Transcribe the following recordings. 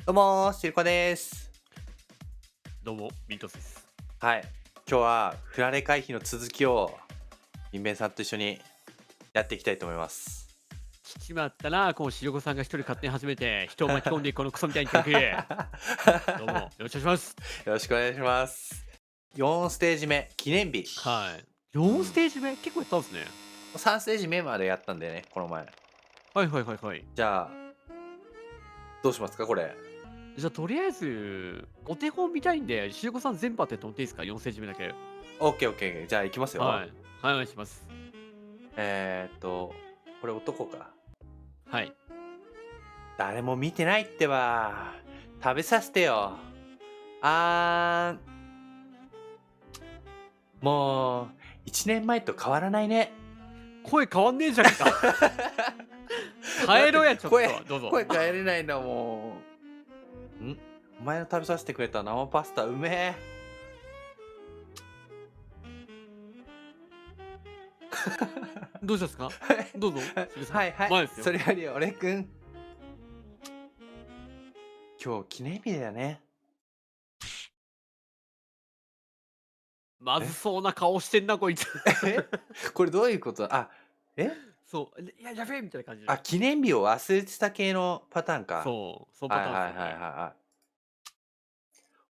どうもシルコです。どうも、ミートスです。はい。今日は振られ回避の続きを、インベンさんと一緒にやっていきたいと思います。来ちまったな、こう、しろこさんが一人勝手に始めて、人を巻き込んでこのクソみたいに企画。どうも、よろしくお願いします。よろしくお願いします。4ステージ目、記念日。はい。う4スん。テージ目、結構やったんですね。3ステージ目までやったんだよね、この前。はいはいはいはい。じゃあ、どうしますか、これ。じゃあ、とりあえず、お手本見たいんで、しろこさん全部当ててもらっていいですか？ 4 ステージ目だけ。オッケーオッケー。じゃあ、行きますよ。はい。はい、お願いします。これ男か。はい。誰も見てないってば。食べさせてよ。あーん。もう、1年前と変わらないね。声変わんねえじゃねえか。だって変えろや、ちょっ声と。どうぞ。声変えれないんだもん。お前の食べさせてくれた生パスタうめえ。どうしたんすか？はいどうぞ、しろさん。はいはい。前ですよ。それより俺くん、今日記念日だよね。まずえそうな顔してんな、こいつ。えこれどういうこと？えそう、いや、やべえみたいな感じあ、で。記念日を忘れてた系のパターンか。そう、そのパはいはいはいはいターンですよね。はい。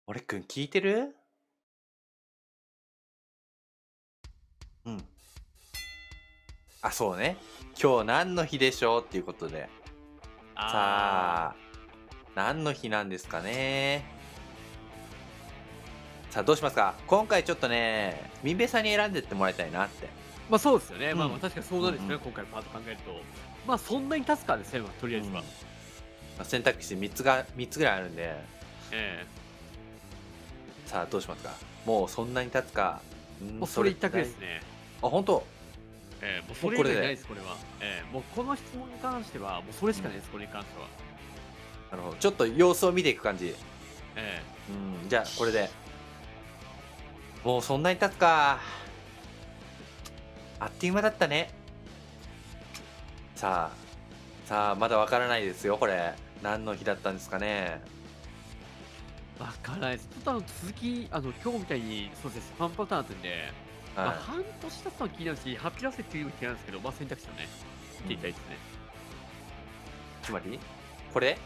俺くん聞いてる？うん。あ、そうね。今日何の日でしょうっていうことで。ああ、さあ、何の日なんですかね。さあ、どうしますか？今回ちょっとね、民兵さんに選んでってもらいたいなって。そうですよね。うん。確かにそうなるんですね、うんうん。今回のパート考えると。そんなに経つかですね、とりあえずは。うん。選択肢3つぐらいあるんで、ええ。さあどうしますか？もうそんなに経つか、もうそれ一択それくらい。ですね。あ、本当？もうそれ以もうこれで。外ないです、これは。もうこの質問に関しては、もうそれうん。しかないです、これに関しては。なるほど。ちょっと様子を見ていく感じ。ええ。じゃあこれで。もうそんなに経つか。あっという間だったね。ささあ、まだわからないですよ、これ。何の日だったんですかね。わからないです。ちょっと続き、今日みたいに、そうですね、3パターンあるんで、は半年経つのは気になるし、ハッピーラッセっていうのも気になるんですけど、選択肢をね、見い。ていきたいですね。つまりこれ？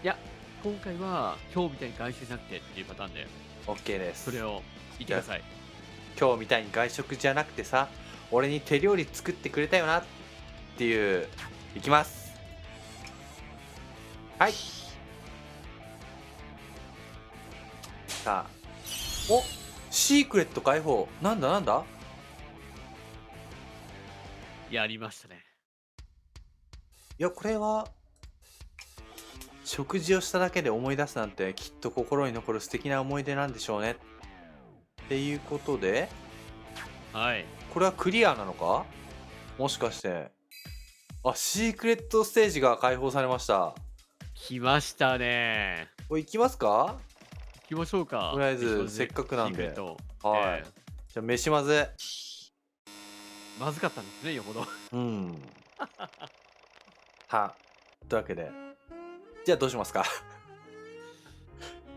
いや、今回は今日みたいに外周じゃなくてっていうパターンで、オッケーです。それを言ってじゃあ、ください。今日みたいに外食じゃなくてさ、俺に手料理作ってくれたよなっていう、いきます。はい。さあ、おシークレット解放。なんだなんだ？やりましたね。いや、これは、食事をしただけで思い出すなんて、きっと心に残る素敵な思い出なんでしょうね。っていうことで、はい。これはクリアなのか？もしかして。あ、シークレットステージが解放されました。来ましたね。これ行きますか？行きましょうか。とりあえず、飯まず、せっかくシなんで。ークレット。はい。じゃあ、飯まず。まずかったんですね、よほど。うん。は。というわけで、じゃあどうしますか？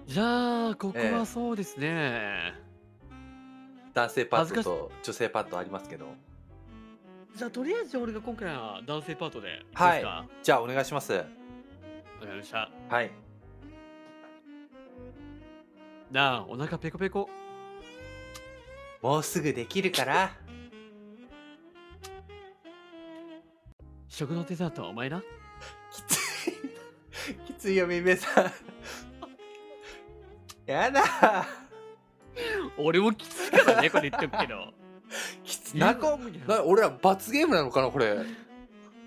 じゃあ、ここはええ、そうですね。男性パー恥ずかしトと女性パートありますけど。じゃあ、とりあえず俺が今回は男性パートでいきまはい。すか。じゃあお願いします。わかりました。はい。なあ、お腹ペコペコ。もうすぐできるから。食のデザートはお前な。きつい。きついよ、みめさん。やだ。俺もきついからね、これ言っとくけど。きついいかみたいな。俺ら罰ゲームなのかな、これ。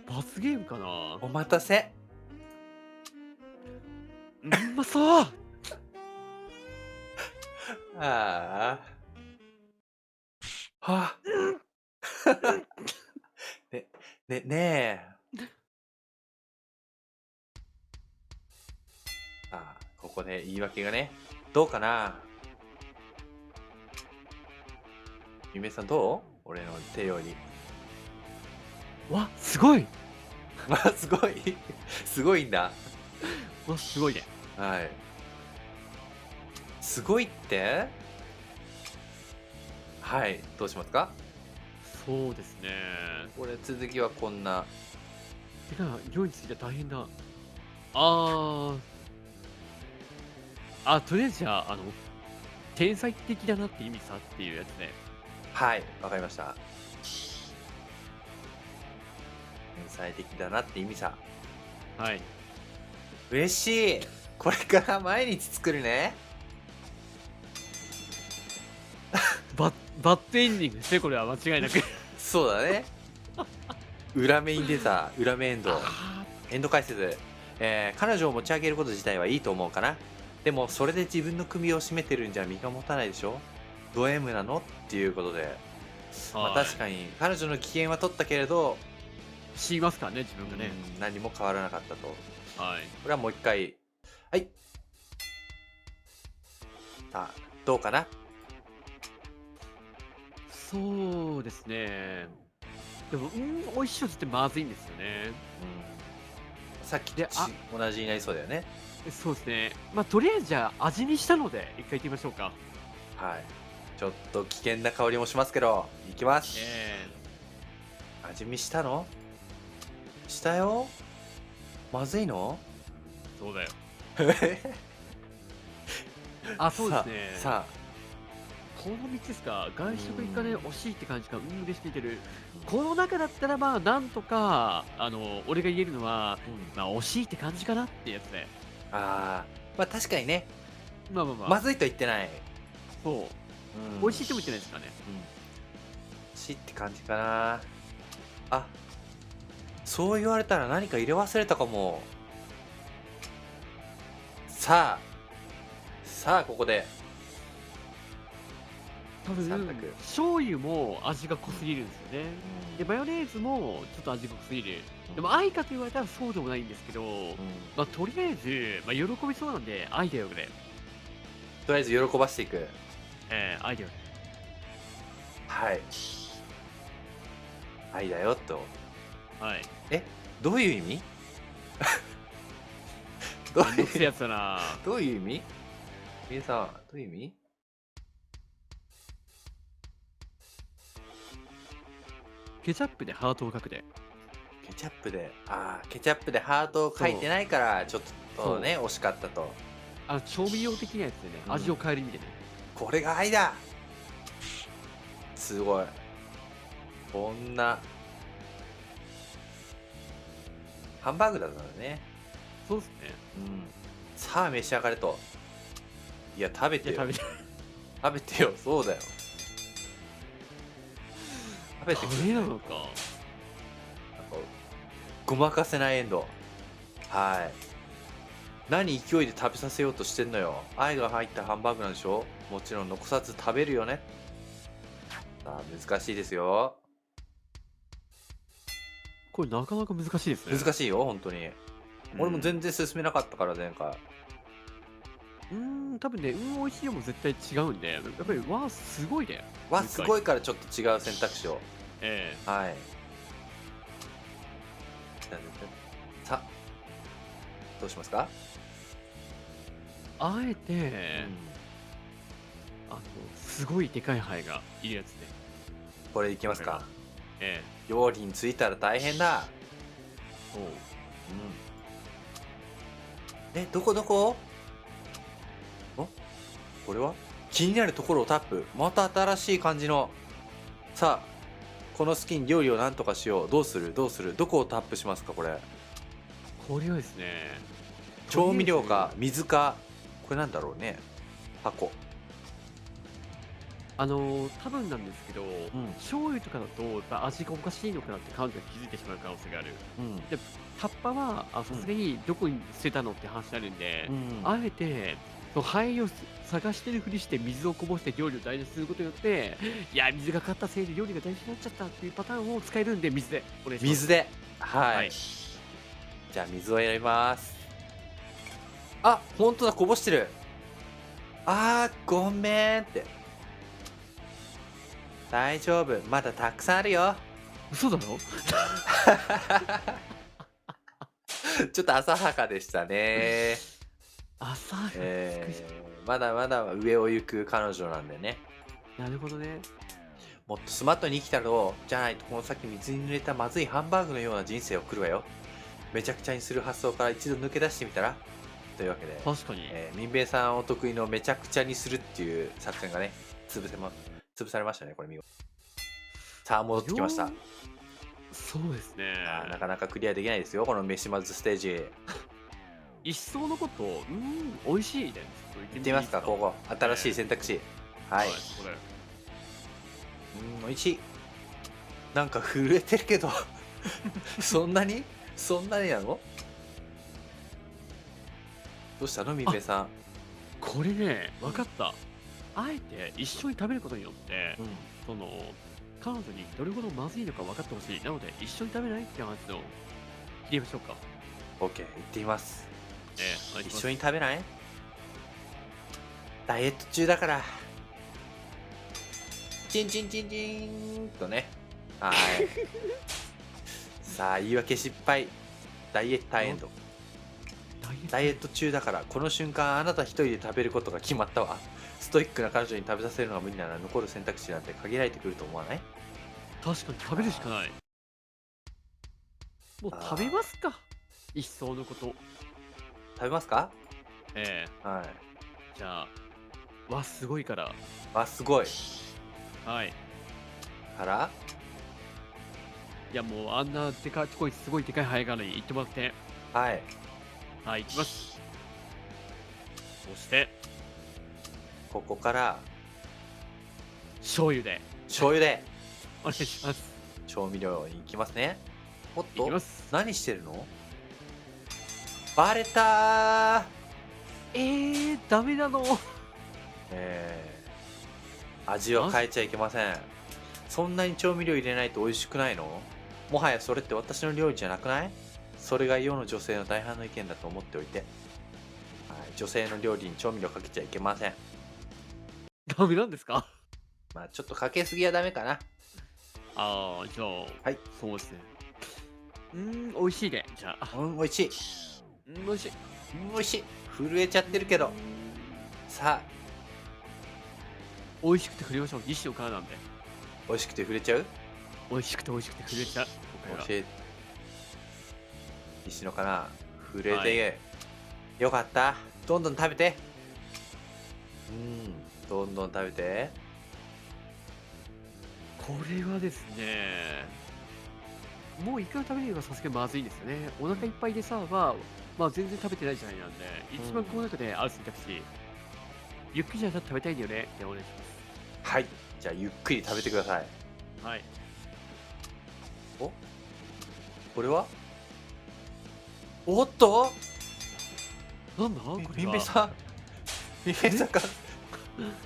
罰ゲームかな。お待たせ。うまそう。ああ。はあ。ね、ねえ。ここで言い訳がね。どうかな。ゆめさんどう？俺の手より。わ、すごい。まあ、すごい。すごいんだ。うわ、すごいね。はい。すごいって？はい、どうしますか？そうですね。これ続きはこんな。てか、量については大変だ。あとりあえずじゃあ、天才的だなって意味さっていうやつね。はい、わかりました。天才的だなって意味さ。はい。嬉しい。これから毎日作るね。ババッドエンディングですね、これは間違いなく。そうだね。裏目に出た裏目エンド。あエンド解説。彼女を持ち上げること自体はいいと思うかな。でもそれで自分の首を絞めてるんじゃ身が持たないでしょ。ド M なのっていうことで。まあはい。確かに彼女の危険は取ったけれど、死にますからね、自分がね。何も変わらなかったと。こはい。れはもう一回。はい。さあ、どうかな。そうですね。でも、美味しいよってまずいんですよね。さっきで、と同じになりそうだよね。そうですね。まあ、とりあえずじゃあ、味見したので、一回行ってみましょうか。はい。ちょっと危険な香りもしますけど、いきます。え味見したの？したよ。まずいの？そうだよ。そうですさね。あ、さこの3つですか、外食行かね、うん惜しいって感じか、嬉しいてる。この中だったら、まあ、なんとか、俺が言えるのは、うん、まあ、惜しいって感じかなってやつで。あまあ確かにね、まあまあまあ、まずいと言ってない。そう。うん、美味しいっても言ってないですかね。美味しいって感じかな。あ、そう言われたら何か入れ忘れたかも。さあ、ここで多分、三択。醤油も味が濃すぎるんですよね。で、マヨネーズもちょっと味が濃すぎる。でも、愛かと言われたらそうでもないんですけど、まあ、とりあえず、まあ、喜びそうなんで、愛だよ、これ。とりあえず喜ばしていく。愛だよ。はい。愛だよと。はい。え、どういう意味？どういうめんどくせえやつだな。どういう意味？みえさん、どういう意味？ケチャップでハートを書くで。ケチャップで、ケチャップでハートを書いてないから、ちょっとね、惜しかったと。調味料的なやつでね、うん味を変える意味でね。これが愛だ。すごい。こんな、ハンバーグだったんだね。そうですね。さあ、召し上がれと。いや、食べてよ。食べて。食べてよ、そうだよ。食べてくダれ。メなのか。なんかごまかせないエンド。はい。何勢いで食べさせようとしてんのよ。愛が入ったハンバーグなんでしょ？もちろん残さず食べるよね。さあ、難しいですよ。これなかなか難しいですね。難しいよ、本当に。俺も全然進めなかったから、前回。多分ね、美味しいのも絶対違うんで、やっぱり、すごいね。すごいからちょっと違う選択肢を。えはい。さあ、どうしますか？あえて、すごいでかいハエがいるやつね。これいきますか？え料理についたら大変だ。そう。どこ？これは気になるところをタップ。また新しい感じの。さあ、このスキン料理をなんとかしよう。どうする？どこをタップしますかこれ？これはですね、調味料か水か。これなんだろうね。箱。多分なんですけど、醤油とかだと、やっぱ味がおかしいのかなって彼女が気づいてしまう可能性がある。で、タッパは、さすがにどこに捨てたのって話になるんで、あえて、そのハエを探してるふりして水をこぼして料理を台無しにすることによって、いや、水がかかったせいで料理が大事になっちゃったっていうパターンを使えるんで、水でお願いします。水で。はい。はい。じゃあ水を選びます。あ、本当だ、こぼしてる。ごめんって。大丈夫、まだたくさんあるよ。嘘だろちょっと浅はかでしたね。浅はか。びっくりした。まだまだ上を行く彼女なんでね。なるほどね。もっとスマートに生きたろう。じゃないとこの先水に濡れたまずいハンバーグのような人生を送るわよ。めちゃくちゃにする発想から一度抜け出してみたら。というわけで、確かに。民兵さんお得意のめちゃくちゃにするっていう作戦がね、潰されましたね、これ見事。さあ、戻ってきました。そうですね。なかなかクリアできないですよ、この飯まずステージ。一層のこと、美味しいね。行ってみますか、ここ。新しい選択肢。はい。これ。美味しい。なんか震えてるけど、そんなになの？どうしたの、みべさん。これね、分かった。あえて一緒に食べることによって、その、彼女にどれほどまずいのか分かってほしい。なので、一緒に食べないって話を聞いてみましょうか。OK、行ってみます。一緒に。に食べない？ダイエット中だから。チンチンチンチンとね。はい。さあ、言い訳失敗。ダイエットエンド。ダイエット中だから、この瞬間あなた一人で食べることが決まったわ。ストイックな彼女に食べさせるのが無理なら残る選択肢なんて限られてくると思わない？確かに食べるしかない。もう食べますか。一層のこと。食べますか？はい。じゃあ、わ、すごいから。わ、すごい。はい。からいや、もうあんなでかい、すごいでかいハエガールに行ってもらって。はい。はい、行きます。そして、ここから、醤油で。お願いします。調味料に行きますね。おっと行きます。何してるの？バレたー。ダメなの。味を変えちゃいけません。そんなに調味料入れないと美味しくないの？もはやそれって私の料理じゃなくない？それが世の女性の大半の意見だと思っておいて。はい、女性の料理に調味料かけちゃいけません。ダメなんですか？まあちょっとかけすぎはダメかな。じゃあ、はい。そうですね。美味しいね。じゃあ。美味しい。美味しい。美味しい。震えちゃってるけど。さあ。美味しくて振りましょう。西野からなんで。美味しくて触れちゃう？美味しくて震えちゃう。西野かな。触れて、よかった。どんどん食べて。どんどん食べて。これはですね、もういくら食べればさすがにまずいんですよね。お腹いっぱいでさは、まあ全然食べてないじゃないなんで、一番この中である選択肢、ゆっくりじゃ食べたいんだよねってお願いします。はい。じゃあゆっくり食べてください。はい。お？これは？おっと？なんだこれは。みんべさん。みんべさんか。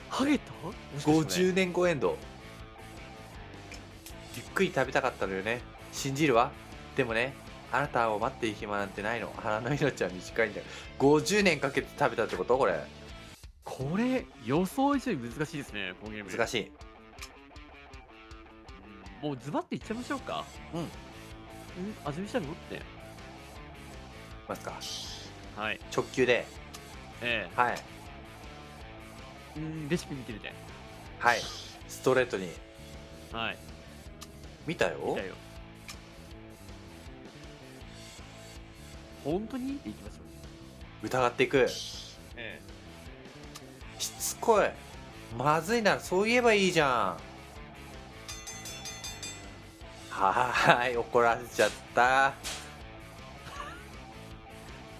ハゲた50年後エンド。ゆっくり食べたかったのよね。信じるわ。でもね、あなたを待っている暇なんてないの。花の命は短いんだよ。50年かけて食べたってこと？これ。これ、予想以上に難しいですね、このゲーム。難しい。もうズバッていっちゃいましょうか。味見したのって。ますか。はい。直球で。はい。レシピ見てみて。はい。ストレートに。はい。見たよ。本当にっていきましょう。疑っていく。しつこい。まずいならそう言えばいいじゃん。怒らせちゃった。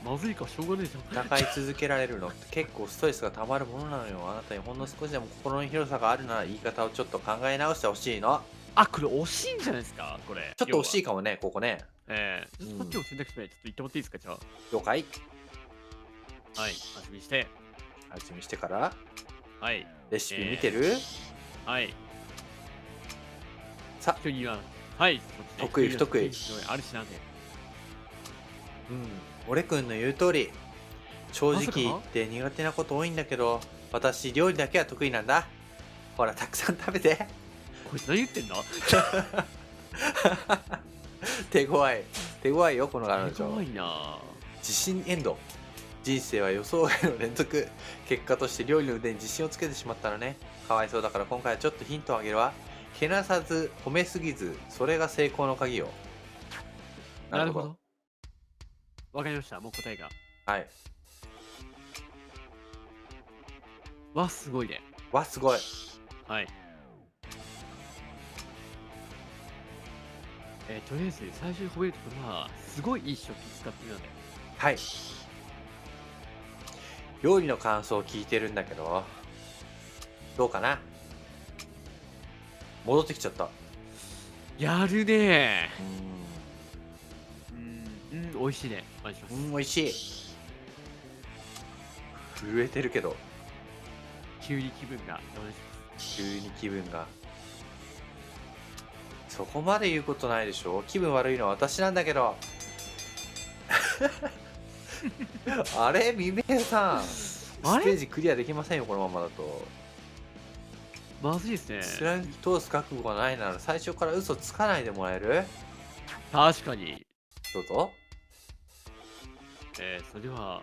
まずいかしょうがねえじゃん。戦い続けられるのって結構ストレスがたまるものなのよ。あなたにほんの少しでも心の広さがあるなら言い方をちょっと考え直してほしいの。これ惜しいんじゃないですかこれ。ちょっと惜しいかもね、ここね。さっきの選択肢でちょっと言ってもらっていいですかじゃあ。了解。はい、味見して。味見してから。はい。レシピ見てる？はい。さ、人には、はい、得意不得意。あるしなんで。俺くんの言う通り、正直言って苦手なこと多いんだけど、私料理だけは得意なんだ。ほら、たくさん食べて。こいつ何言ってんだ？手強い。手強いよこの彼女。すごいな。自信エンド。人生は予想外の連続。結果として料理の腕に自信をつけてしまったのね。かわいそうだから今回はちょっとヒントをあげるわ。けなさず褒めすぎず、それが成功の鍵よ。なるほど。わかりました。もう答えが。はい。わ、すごいね。わ、すごい。はい。とりあえず最初に褒めるところは、すごいいい食器使ってるので。はい。料理の感想を聞いてるんだけど、どうかな。戻ってきちゃった。やるねう美味しいね。お願いします。ん、美味しい。震えてるけど、急に気分がお願いします。急に気分が。そこまで言うことないでしょ。気分悪いのは私なんだけど。あれ、みめさん。ステあれージクリアできませんよ、このままだと。まずいですね。貫き通す覚悟がないなら最初から嘘つかないでもらえる？確かに。どうぞ。それでは、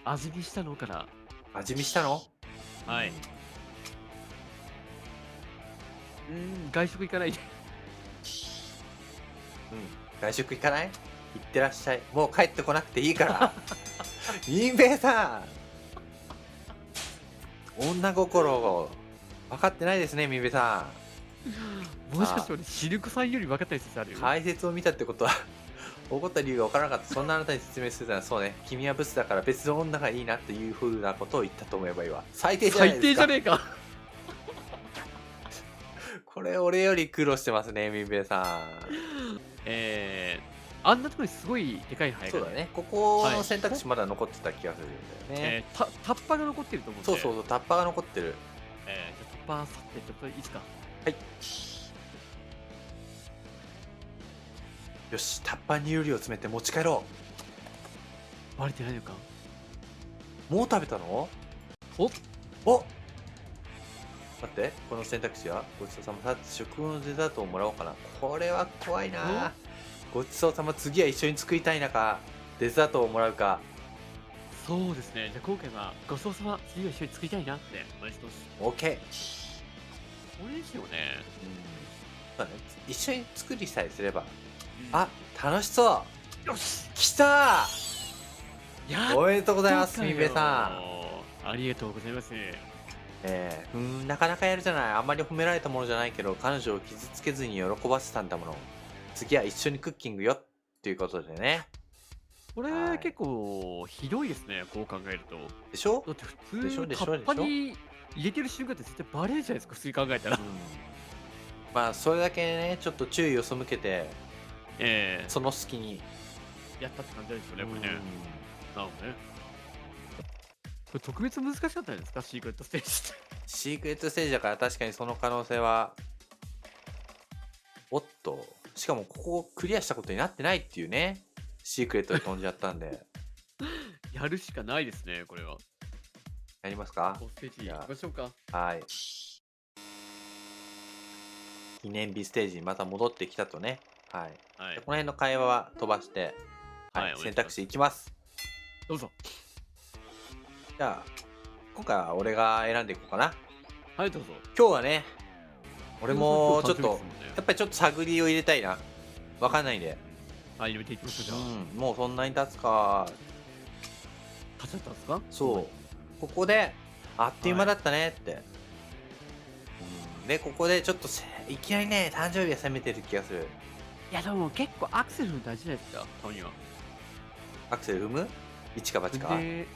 味見したのから。味見したの？はい。外食行かないで。外食行かない？行ってらっしゃい。もう帰ってこなくていいから。インベーさん。女心を分かってないですね、みべさもしかして俺、シルクさんより分かったりするあるん。解説を見たってことは、怒った理由が分からなかった。そんなあなたに説明するなら、そうね、君はブスだから別の女がいいなっていうふうなことを言ったと思えばいいわ。最低じゃない最ですか。低じゃねえか。これ、俺より苦労してますね、みべさあんなところにすごいでかいハエん。が、そうだね、ここの選択肢まだ残ってた気がするんだよね。タッパが残ってると思うんで。そうそうそう、タッパが残ってる。じゃあタッパーさってちょっといいですか。はい。よし、タッパーに料理を詰めて持ち帰ろバレてないのか。う。もう食べたの？おお、待って、この選択肢はごちそうさま。さて食後のデザートをもらおうかな。これは怖いな。ごちそうさま。次は一緒に作りたいなか、デザートをもらうか。そうですね。じゃあ今回はごちそうさま、次は一緒に作りたいなってお願いします。オッケー。これですよね。そうだね、一緒に作りさえすれば。うん、あ、楽しそよし、う。来たやー。おめでとうごございます、みべさん。ありがとうございます。なかなかやるじゃない。あんまり褒められたものじゃないけど、彼女を傷つけずに喜ばせたんだもの。次は一緒にクッキングよっていうことでね。これ、はい結構ひどいですね、こう考えると。でしょ？だって普通、でしょでしょタッパに入れてる瞬間って絶対バレるじゃないですか、普通に考えたら。まあ、それだけね、ちょっと注意を背けて、えその隙に。やったって感じなんですよね、これね。なるほどね。これ特別難しかったんですか、シークレットステージって。シークレットステージだから確かにその可能性は。おっと。しかもここをクリアしたことになってないっていうね。シークレットで飛んじゃったんで。やるしかないですね、これは。やりますか？ステージ行きましょうか。はい。記念日ステージにまた戻ってきたとね。はい。はい。この辺の会話は飛ばして、はい、はい選択肢いきます。どうぞ。じゃあ、今回は俺が選んでいこうかな。はい、どうぞ。今日はね、俺もちょっと、今日誕生日ですもんねやっぱりちょっと探りを入れたいな。わかんないんで。はい、入れていきましょう、じゃあ。もうそんなに経つか。立っちゃったんですか？そう。ここで、あっという間だったねって。で、ここでちょっといきなりね、誕生日は攻めてる気がする。いや、でも結構アクセル大事じゃないですか、たまには。アクセル踏む？一か八か。で、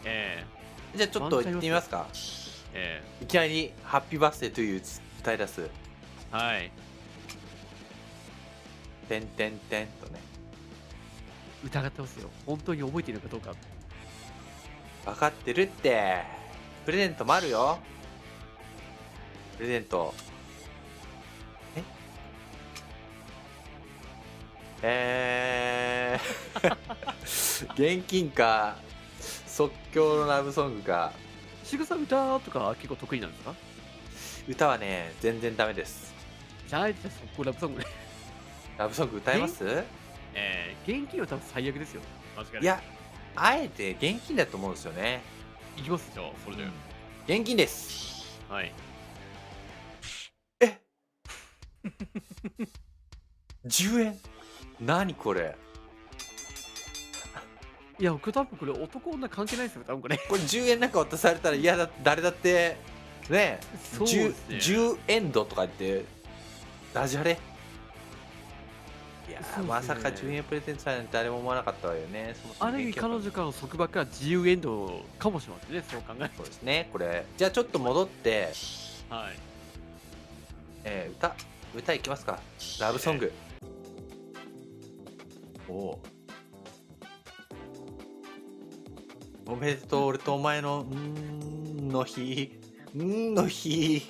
じゃあちょっと行ってみますか。いきなり、ハッピーバースデートゥーユー歌い出す。はい。てんてんてんとね。疑ってますよ。本当に覚えているかどうか。分かってるって。プレゼントもあるよ。プレゼント。現金か、即興のラブソングか。しぐさ歌とか結構得意なんですか？歌はね、全然ダメです。じゃあ、あえて速攻ラブソングで。ラブソング歌えます？現金は多分最悪ですよ。間違いない。いや、あえて現金だと思うんですよね。いきますじゃあ、それで。現金です。はい。え10円何これ。いや、僕多分これ男女関係ないですよ、多分これ。これ10円なんか渡されたら嫌だ、誰だってね。そうですね。10エンドとか言ってダジャレ。いやー、そうですねまさか10円プレゼントされるなんて誰も思わなかったわよね。そもそもある意味現金だった彼女からの束縛が自由エンドかもしれませんね、そう考えるそうですね。これじゃあちょっと戻って、と。はい。歌いきますか。ラブソング。おめでとう、俺とお前のの日の日。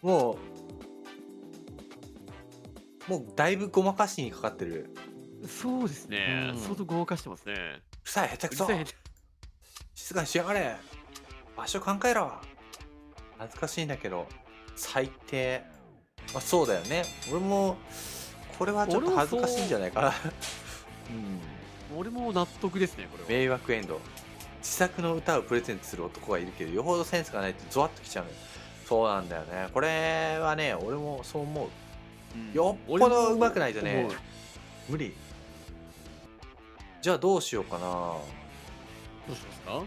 もうだいぶごまかしにかかってる。そうですね。相当豪華してますね。うるさい、下手くそ。うるさい静かにしやがれ。場所考えろ。恥ずかしいんだけど、最低。まあ、そうだよね。俺もこれはちょっと恥ずかしいんじゃないかな。俺も納得ですね、これは。迷惑エンド。自作の歌をプレゼントする男がいるけど、よほどセンスがないとゾワッときちゃうのよ。そうなんだよね。これはね、俺もそう思う。よっぽど上手くないとね、無理。じゃあどうしようかな。どうしますか？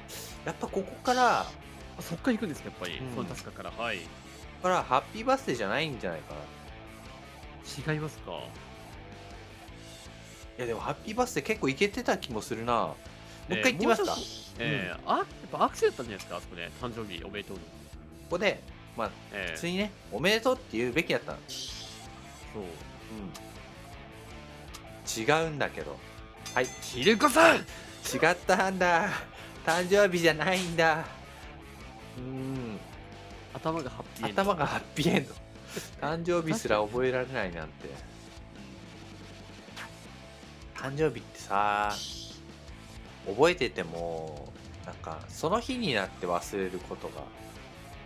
やっぱここからあ、そっから行くんですか、やっぱり。うんその確かから。はい。ハッピーバースデーじゃないんじゃないかな。い違いますか？やでもハッピーバースデー結構いけてた気もするな。もう一回言ってみますか。もうちょっとやっぱアクセだったんじゃないですか、あそこで。誕生日おめでとうの。ここで、まあ、普通にね、おめでとうって言うべきだったの。そう。違うんだけど。はい。ひるこさん違ったんだ。誕生日じゃないんだ。頭がハッピーエンド。頭がハッピーエンド。誕生日すら覚えられないなんて。誕生日ってさ、覚えてても、なんか、その日になって忘れることが。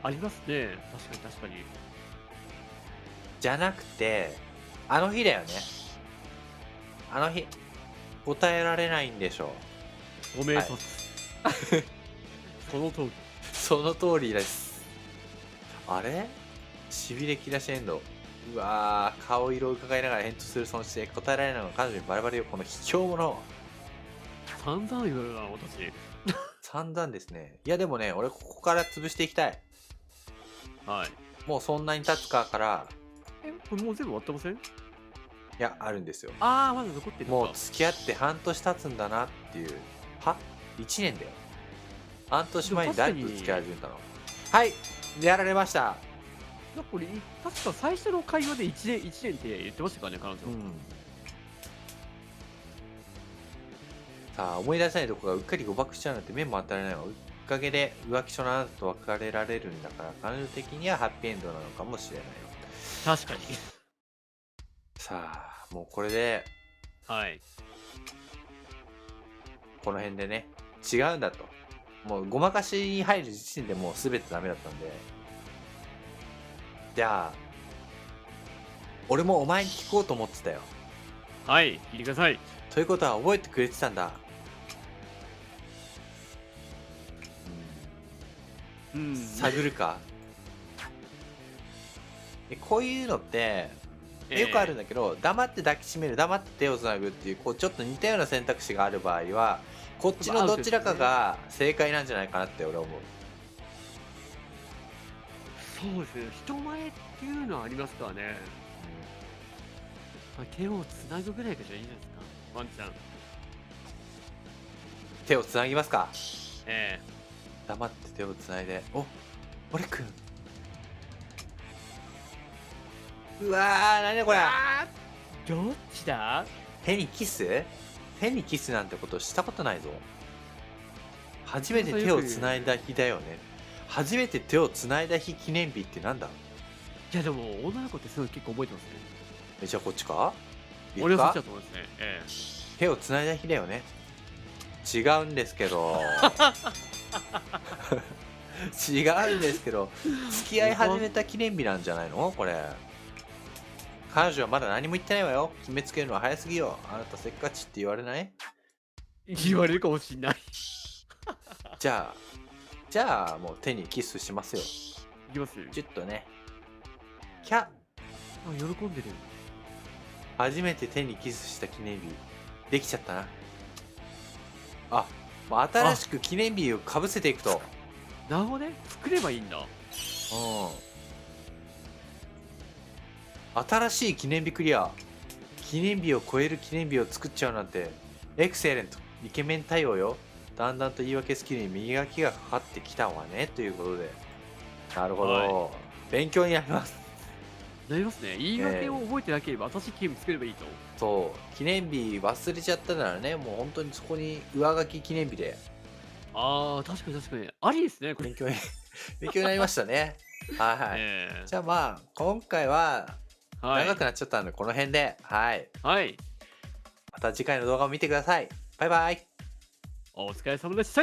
ありますね。確かに確かに。じゃなくて、あの日だよね。あの日。答えられないんでしょおめでとう。その通り。その通りです。あれしびれ切らしエンド。うわー、顔色を伺いながら返答するその姿勢、答えられないのが彼女にバラバラよ、この卑怯者。散々言われるな、私。散々ですね。いやでもね、俺ここから潰していきたい。はい。もうそんなに経つかから、これもう全部終わってません？いや、あるんですよ。ああ、まだ残ってるのか。もう付き合って半年経つんだなっていう。は ?1 年だよ。半年前に誰と付き合い始めたの？はい、やられました。これ、確か最初の会話で1年って言ってましたからね、彼女。さあ、思い出せないとこがうっかり誤爆しちゃうなんて目も当たらないわ。うっかげで浮気症のあなたと別れられるんだから、彼女的にはハッピーエンドなのかもしれないよ。確かに。さあ、もうこれで、はい。この辺でね、違うんだと。もうごまかしに入る時点でもう全てダメだったんで。じゃあ、俺もお前に聞こうと思ってたよ。はい、聞いてください。ということは覚えてくれてたんだ。探るか。こういうのってよくあるんだけど、黙って抱きしめる、黙って手をつなぐっていう、こうちょっと似たような選択肢がある場合は、こっちのどちらかが正解なんじゃないかなって俺は思う。そうですね、人前っていうのはありますからね。手をつなぐぐらいがじゃいいんじゃないですか、ワンちゃん。手をつなぎますか。え黙って手をつないで、お、俺くん。うわー、何だこれ。どっちだ？手にキス？手にキスなんてことしたことないぞ。初めて手をつないだ日だよね。初めて手をつないだ日記念日ってなんだ？いやでも女の子ってそういうの結構覚えてますね。じゃあこっちか？俺はそっちだと思いますね。手をつないだ日だよね。違うんですけど。違うんですけど、付き合い始めた記念日なんじゃないのこれ。彼女はまだ何も言ってないわよ。決めつけるのは早すぎよ。あなたせっかちって言われない？言われるかもしんない。じゃあ、じゃあもう手にキスしますよ。いきます。ちょっとね。キャッ。あ、喜んでる。初めて手にキスした記念日。できちゃったな。あ、もう新しく記念日をかぶせていくと。なるほどね。作ればいいんだ。うん。新しい記念日クリア。記念日を超える記念日を作っちゃうなんて。エクセレント。イケメン対応よ。だんだんと言い訳スキルに磨きがかかってきたわね。ということで。なるほど。は勉強になります。なりますね。言い訳を覚えてなければ、新しいゲーム作ればいいと。そう。記念日忘れちゃったならね、もう本当にそこに上書き記念日で。ああ、確かに確かに。ありですね、これ。勉強に勉強になりましたね。はい。じゃあまあ、今回ははい。長くなっちゃったんで、この辺で。はい。はい。また次回の動画を見てください。バイバイ。お疲れ様でした。